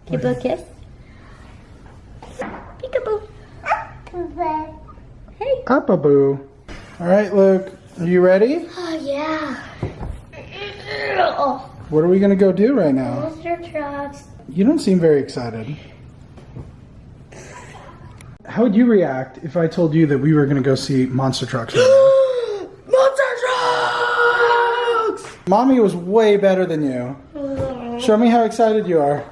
Give a kiss. Peekaboo. Hey. Papa-boo. All right, Luke. Are you ready? Oh, yeah. What are we going to go do right now? Monster trucks. You don't seem very excited. How would you react if I told you that we were going to go see monster trucks right now? Monster trucks! Mommy was way better than you. Show me how excited you are.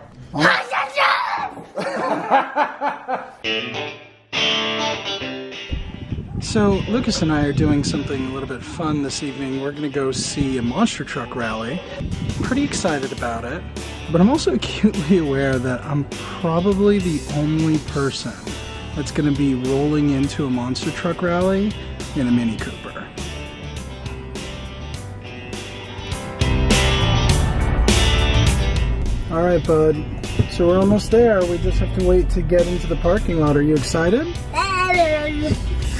So Lucas and I are doing something a little bit fun this evening. We're going to go see a monster truck rally. I'm pretty excited about it, but I'm also acutely aware that I'm probably the only person that's going to be rolling into a monster truck rally in a Mini Cooper. All right, bud. So we're almost there. We just have to wait to get into the parking lot. Are you excited?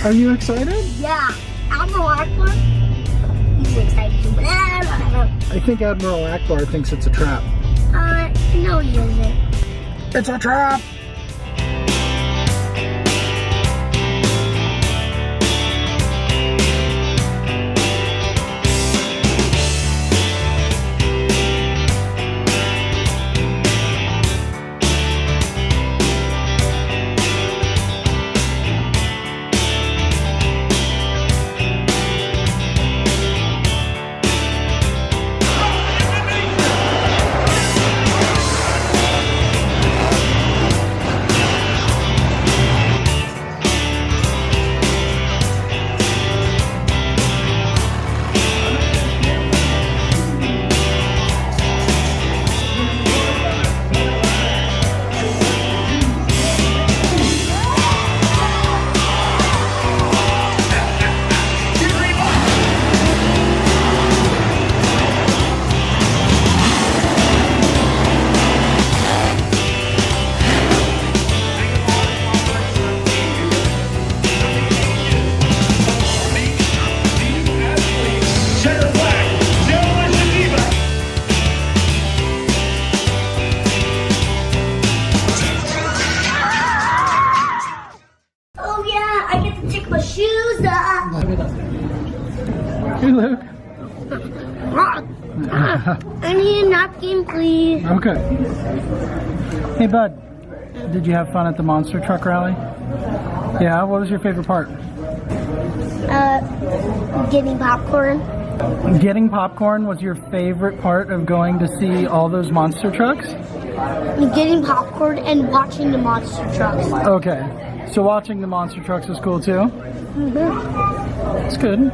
Are you excited? Yeah. Admiral Akbar? He's excited too. I think Admiral Akbar thinks it's a trap. No he isn't. It's a trap! Hey, Luke. I need a napkin, please. Okay. Hey, bud. Did you have fun at the monster truck rally? Yeah, what was your favorite part? Getting popcorn. Getting popcorn was your favorite part of going to see all those monster trucks? Getting popcorn and watching the monster trucks. Okay. So watching the monster trucks was cool too? Mm-hmm. That's good.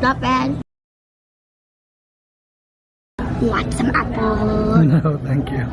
Not bad. Want some apples? No, thank you.